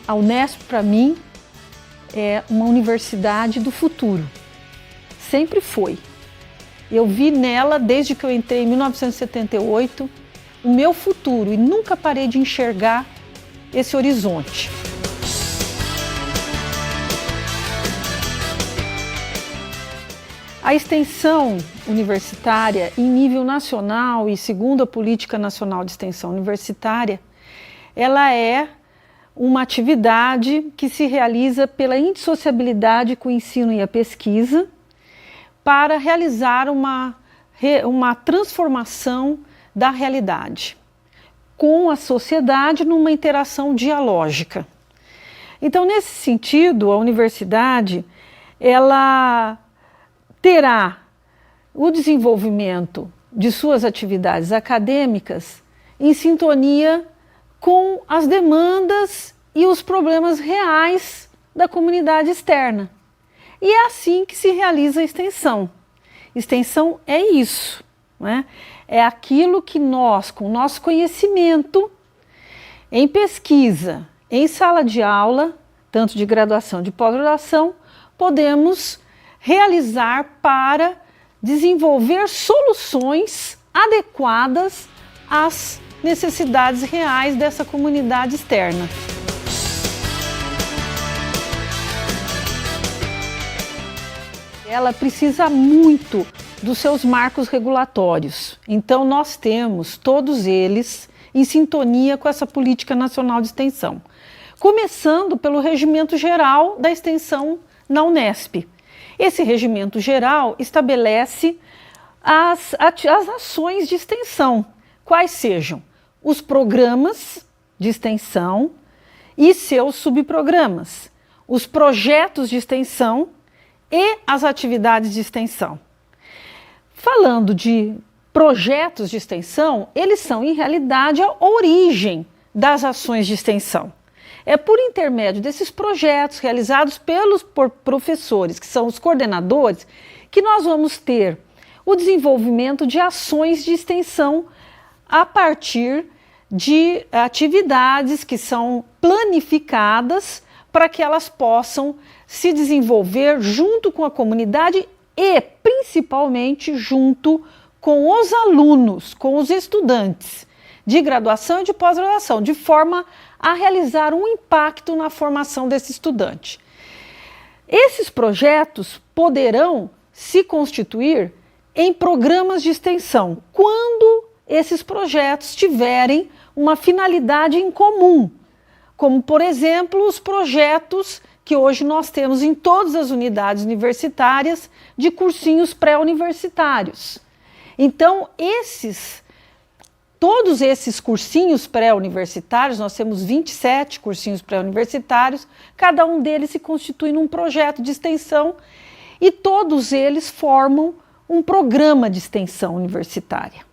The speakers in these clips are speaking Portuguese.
A Unesp, para mim, é uma universidade do futuro. Sempre foi. Eu vi nela, desde que eu entrei em 1978, o meu futuro e nunca parei de enxergar esse horizonte. A extensão universitária em nível nacional e segundo a Política Nacional de Extensão Universitária, ela é uma atividade que se realiza pela indissociabilidade com o ensino e a pesquisa para realizar uma transformação da realidade com a sociedade numa interação dialógica. Então, nesse sentido, a universidade ela terá o desenvolvimento de suas atividades acadêmicas em sintonia com as demandas e os problemas reais da comunidade externa. E é assim que se realiza a extensão. Extensão é isso, né? É aquilo que nós, com o nosso conhecimento, em pesquisa, em sala de aula, tanto de graduação de pós-graduação, podemos realizar para desenvolver soluções adequadas às necessidades reais dessa comunidade externa. Ela precisa muito dos seus marcos regulatórios. Então, nós temos todos eles em sintonia com essa Política Nacional de Extensão. Começando pelo Regimento Geral da Extensão na Unesp. Esse Regimento Geral estabelece as ações de extensão, quais sejam os programas de extensão e seus subprogramas, os projetos de extensão e as atividades de extensão. Falando de projetos de extensão, eles são, em realidade, a origem das ações de extensão. É por intermédio desses projetos realizados por professores, que são os coordenadores, que nós vamos ter o desenvolvimento de ações de extensão a partir de atividades que são planificadas para que elas possam se desenvolver junto com a comunidade e, principalmente, junto com os alunos, com os estudantes de graduação e de pós-graduação, de forma a realizar um impacto na formação desse estudante. Esses projetos poderão se constituir em programas de extensão, quando esses projetos tiverem uma finalidade em comum, como, por exemplo, os projetos que hoje nós temos em todas as unidades universitárias de cursinhos pré-universitários. Então, todos esses cursinhos pré-universitários, nós temos 27 cursinhos pré-universitários, cada um deles se constitui num projeto de extensão e todos eles formam um programa de extensão universitária.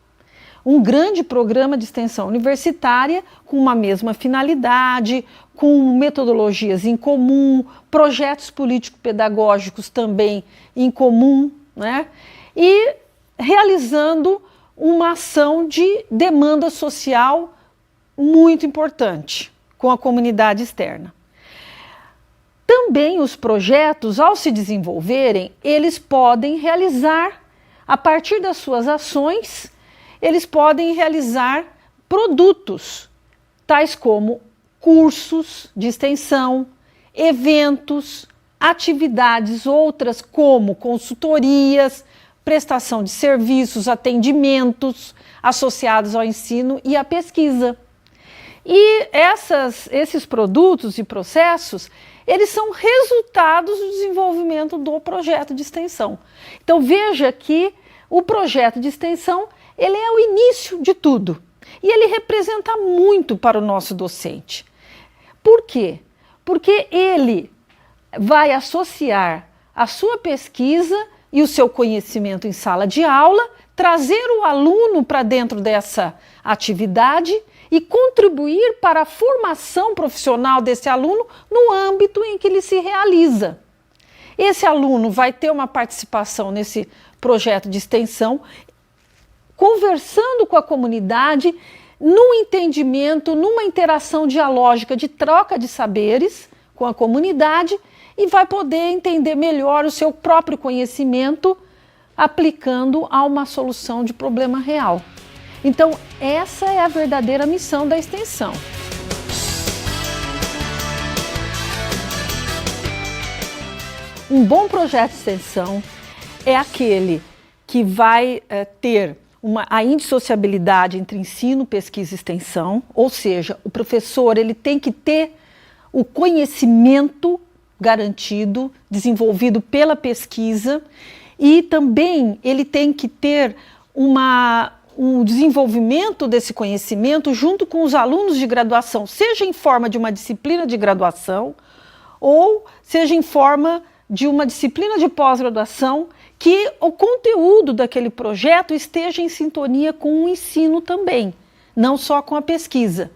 Um grande programa de extensão universitária com uma mesma finalidade, com metodologias em comum, projetos político-pedagógicos também em comum, né? E realizando uma ação de demanda social muito importante com a comunidade externa. Também os projetos, ao se desenvolverem, eles podem realizar, a partir das suas ações, eles podem realizar produtos, tais como cursos de extensão, eventos, atividades outras como consultorias, prestação de serviços, atendimentos associados ao ensino e à pesquisa. E esses produtos e processos, eles são resultados do desenvolvimento do projeto de extensão. Então veja que o projeto de extensão, ele é o início de tudo e ele representa muito para o nosso docente. Por quê? Porque ele vai associar a sua pesquisa e o seu conhecimento em sala de aula, trazer o aluno para dentro dessa atividade e contribuir para a formação profissional desse aluno no âmbito em que ele se realiza. Esse aluno vai ter uma participação nesse projeto de extensão, conversando com a comunidade, num entendimento, numa interação dialógica de troca de saberes com a comunidade e vai poder entender melhor o seu próprio conhecimento aplicando a uma solução de problema real. Então, essa é a verdadeira missão da extensão. Um bom projeto de extensão é aquele que vai ter a indissociabilidade entre ensino, pesquisa e extensão, ou seja, o professor ele tem que ter o conhecimento garantido, desenvolvido pela pesquisa, e também ele tem que ter um desenvolvimento desse conhecimento junto com os alunos de graduação, seja em forma de uma disciplina de graduação ou seja em forma de uma disciplina de pós-graduação, que o conteúdo daquele projeto esteja em sintonia com o ensino também, não só com a pesquisa.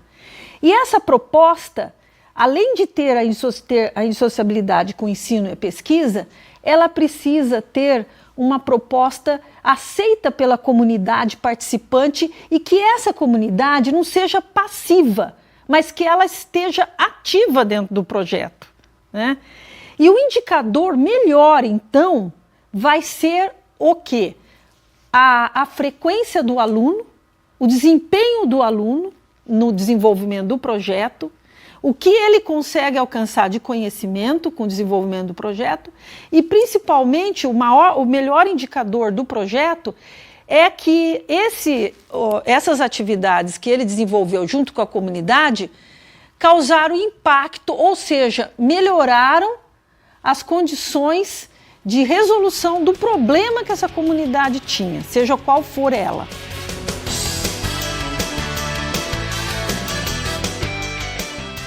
E essa proposta, além de ter a indissociabilidade com o ensino e a pesquisa, ela precisa ter uma proposta aceita pela comunidade participante e que essa comunidade não seja passiva, mas que ela esteja ativa dentro do projeto, né? E o indicador melhor, então, vai ser o quê? A frequência do aluno, o desempenho do aluno no desenvolvimento do projeto, o que ele consegue alcançar de conhecimento com o desenvolvimento do projeto e, principalmente, o melhor indicador do projeto é que essas atividades que ele desenvolveu junto com a comunidade causaram impacto, ou seja, melhoraram as condições de resolução do problema que essa comunidade tinha, seja qual for ela.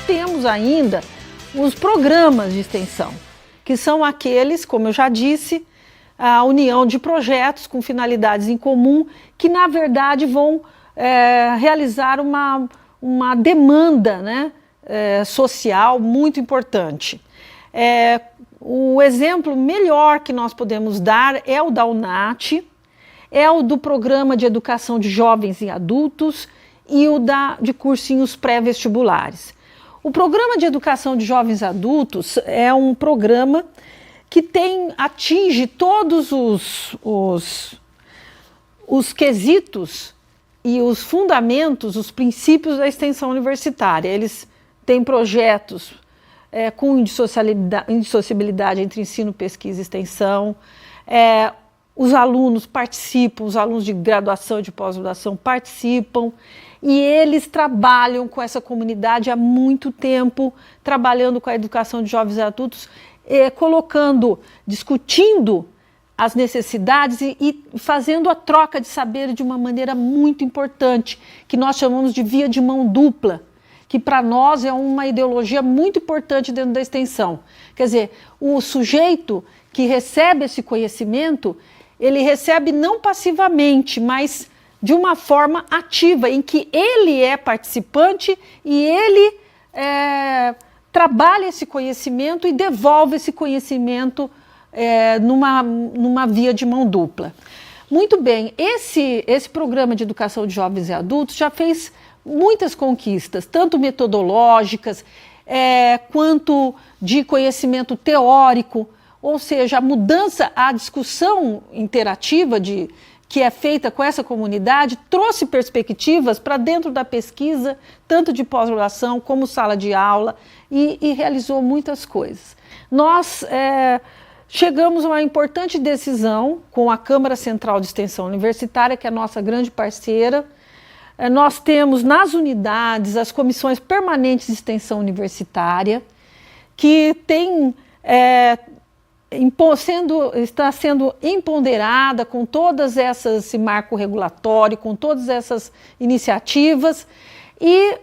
Temos ainda os programas de extensão, que são aqueles, como eu já disse, a união de projetos com finalidades em comum, que na verdade vão realizar uma demanda, né, social muito importante. O exemplo melhor que nós podemos dar é o da UNAT, é o do Programa de Educação de Jovens e Adultos e o de cursinhos pré-vestibulares. O Programa de Educação de Jovens e Adultos é um programa que atinge todos os quesitos e os fundamentos, os princípios da extensão universitária. Eles têm projetos com indissociabilidade entre ensino, pesquisa e extensão. Os alunos participam, os alunos de graduação e de pós-graduação participam, e eles trabalham com essa comunidade há muito tempo, trabalhando com a educação de jovens e adultos, discutindo as necessidades e fazendo a troca de saber de uma maneira muito importante, que nós chamamos de via de mão dupla, que para nós é uma ideologia muito importante dentro da extensão. Quer dizer, o sujeito que recebe esse conhecimento, ele recebe não passivamente, mas de uma forma ativa, em que ele é participante e ele trabalha esse conhecimento e devolve esse conhecimento numa via de mão dupla. Muito bem, esse programa de educação de jovens e adultos já fez muitas conquistas, tanto metodológicas quanto de conhecimento teórico, ou seja, a mudança, a discussão interativa que é feita com essa comunidade trouxe perspectivas para dentro da pesquisa, tanto de pós-graduação como sala de aula, e realizou muitas coisas. Nós chegamos a uma importante decisão com a Câmara Central de Extensão Universitária, que é a nossa grande parceira. Nós temos nas unidades as comissões permanentes de extensão universitária, que está sendo empoderada com todas esse marco regulatório, com todas essas iniciativas, e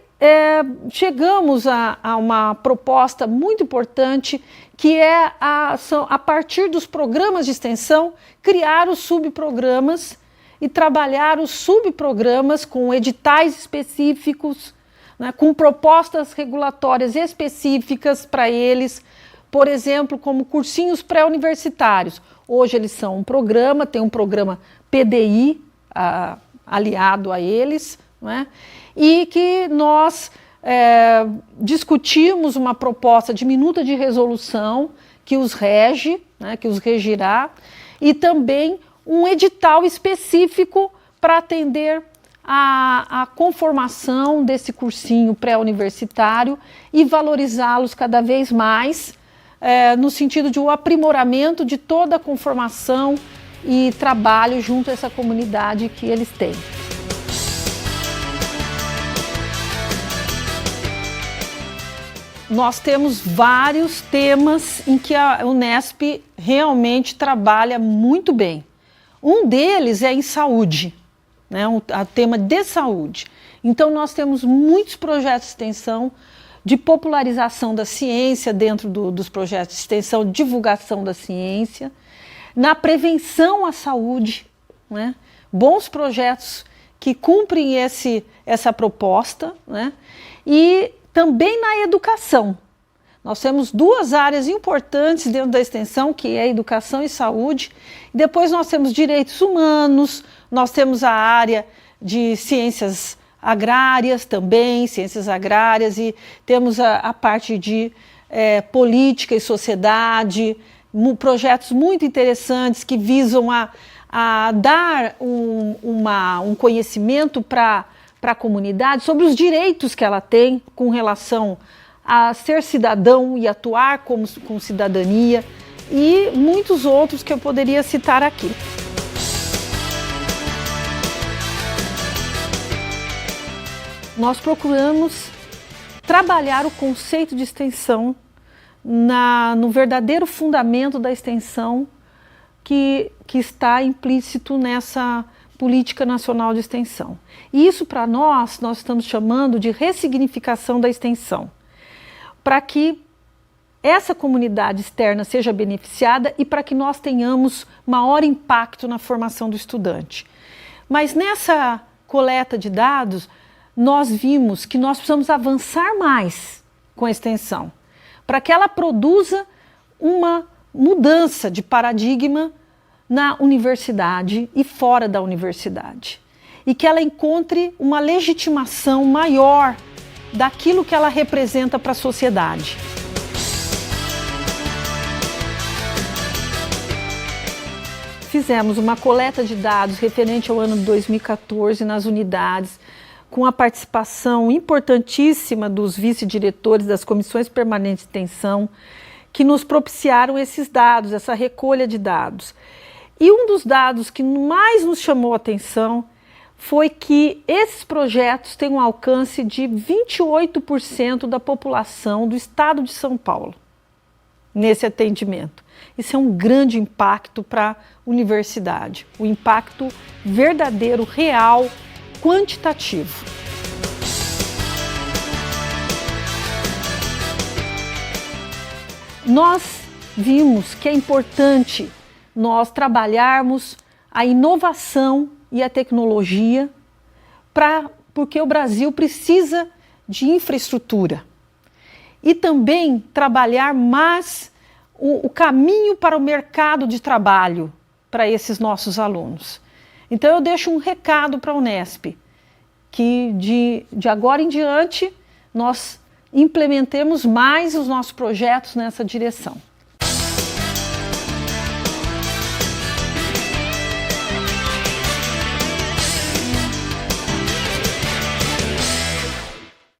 chegamos a uma proposta muito importante, que é a partir dos programas de extensão, criar os subprogramas e trabalhar os subprogramas com editais específicos, né, com propostas regulatórias específicas para eles, por exemplo, como cursinhos pré-universitários. Hoje eles são um programa, tem um programa PDI aliado a eles, não é? E que nós discutimos uma proposta de minuta de resolução que os rege, né, que os regirá, e também um edital específico para atender a conformação desse cursinho pré-universitário e valorizá-los cada vez mais, no sentido de um aprimoramento de toda a conformação e trabalho junto a essa comunidade que eles têm. Nós temos vários temas em que a Unesp realmente trabalha muito bem. Um deles é em saúde, né, o tema de saúde. Então nós temos muitos projetos de extensão de popularização da ciência dentro dos projetos de extensão, divulgação da ciência, na prevenção à saúde, né, bons projetos que cumprem essa proposta, né, e também na educação. Nós temos duas áreas importantes dentro da extensão, que é a educação e saúde. Depois nós temos direitos humanos, nós temos a área de ciências agrárias também, ciências agrárias, e temos a parte de política e sociedade, projetos muito interessantes que visam a dar um conhecimento para a comunidade sobre os direitos que ela tem com relação a ser cidadão e atuar com cidadania, e muitos outros que eu poderia citar aqui. Nós procuramos trabalhar o conceito de extensão no verdadeiro fundamento da extensão que está implícito nessa Política Nacional de Extensão. E isso, para nós estamos chamando de ressignificação da extensão, para que essa comunidade externa seja beneficiada e para que nós tenhamos maior impacto na formação do estudante. Mas nessa coleta de dados, nós vimos que nós precisamos avançar mais com a extensão, para que ela produza uma mudança de paradigma na universidade e fora da universidade, e que ela encontre uma legitimação maior daquilo que ela representa para a sociedade. Fizemos uma coleta de dados referente ao ano de 2014 nas unidades, com a participação importantíssima dos vice-diretores das comissões permanentes de extensão, que nos propiciaram esses dados, essa recolha de dados. E um dos dados que mais nos chamou a atenção foi que esses projetos têm um alcance de 28% da população do estado de São Paulo nesse atendimento. Isso é um grande impacto para a universidade, o impacto verdadeiro, real, quantitativo. Nós vimos que é importante nós trabalharmos a inovação e a tecnologia, porque o Brasil precisa de infraestrutura. E também trabalhar mais o caminho para o mercado de trabalho para esses nossos alunos. Então eu deixo um recado para a Unesp, que de agora em diante nós implementemos mais os nossos projetos nessa direção.